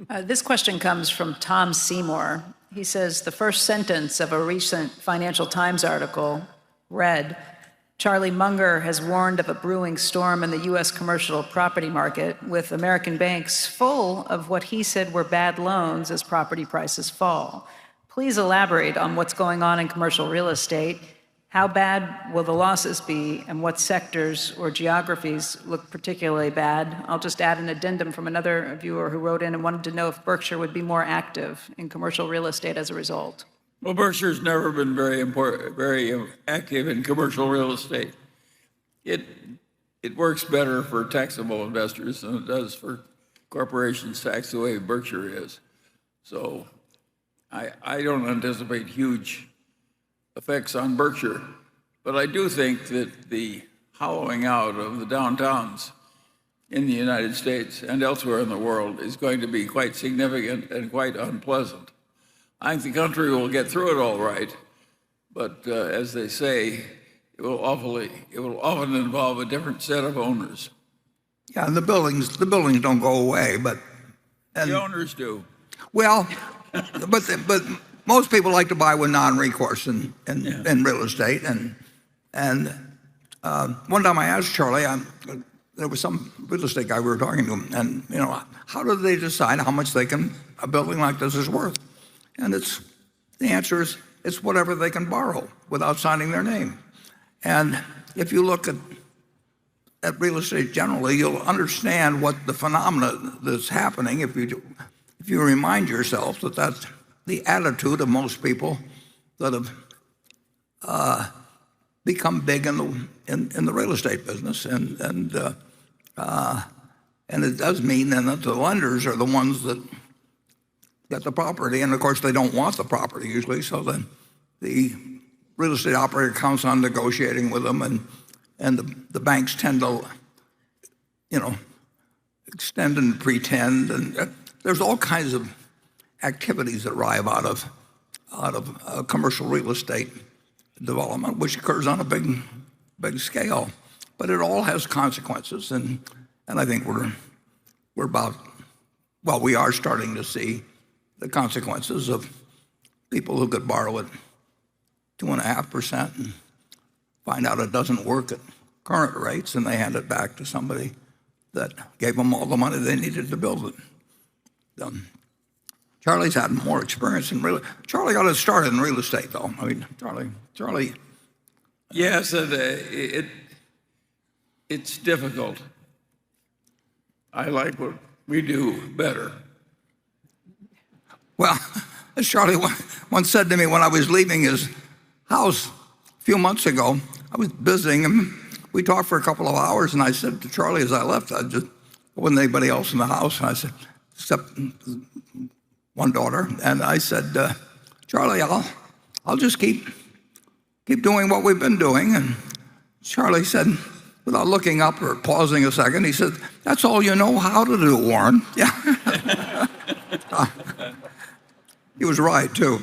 This question comes from Tom Seymour. He says, the first sentence of a recent Financial Times article read, Charlie Munger has warned of a brewing storm in the U.S. commercial property market, with American banks full of what he said were bad loans as property prices fall. Please elaborate on what's going on in commercial real estate. How bad will the losses be, and what sectors or geographies look particularly bad? I'll just add an addendum from another viewer who wrote in and wanted to know if Berkshire would be more active in commercial real estate as a result. Well, Berkshire's never been very active in commercial real estate. It works better for taxable investors than it does for corporations taxed the way Berkshire is. So I don't anticipate huge effects on Berkshire, but I do think that the hollowing out of the downtowns in the United States and elsewhere in the world is going to be quite significant and quite unpleasant. I think the country will get through it all right, but as they say, it will often involve a different set of owners. Yeah, and the buildings don't go away, but the owners do. Well, but most people like to buy with non-recourse in real estate, and one time I asked Charlie, there was some real estate guy we were talking to, and how do they decide how much a building like this is worth? And the answer is it's whatever they can borrow without signing their name. And if you look at real estate generally, you'll understand what the phenomena that's happening if you remind yourself that that's the attitude of most people that have become big in the real estate business, and it does mean then that the lenders are the ones that get the property, and of course they don't want the property usually, so then the real estate operator counts on negotiating with them, and the banks tend to extend and pretend, and there's all kinds of activities that arrive out of commercial real estate development, which occurs on a big scale, but it all has consequences, and I think we are starting to see the consequences of people who could borrow at 2.5% and find out it doesn't work at current rates, and they hand it back to somebody that gave them all the money they needed to build it. Charlie's had more experience in real. Charlie got us started in real estate, though. I mean, Charlie. Yes, it's difficult. I like what we do better. Well, as Charlie once said to me when I was leaving his house a few months ago, I was visiting him. We talked for a couple of hours, and I said to Charlie as I left, there wasn't anybody else in the house, and I said, except one daughter, and I said, Charlie, I'll just keep doing what we've been doing. And Charlie said, without looking up or pausing a second, he said, that's all you know how to do, Warren. Yeah. He was right, too.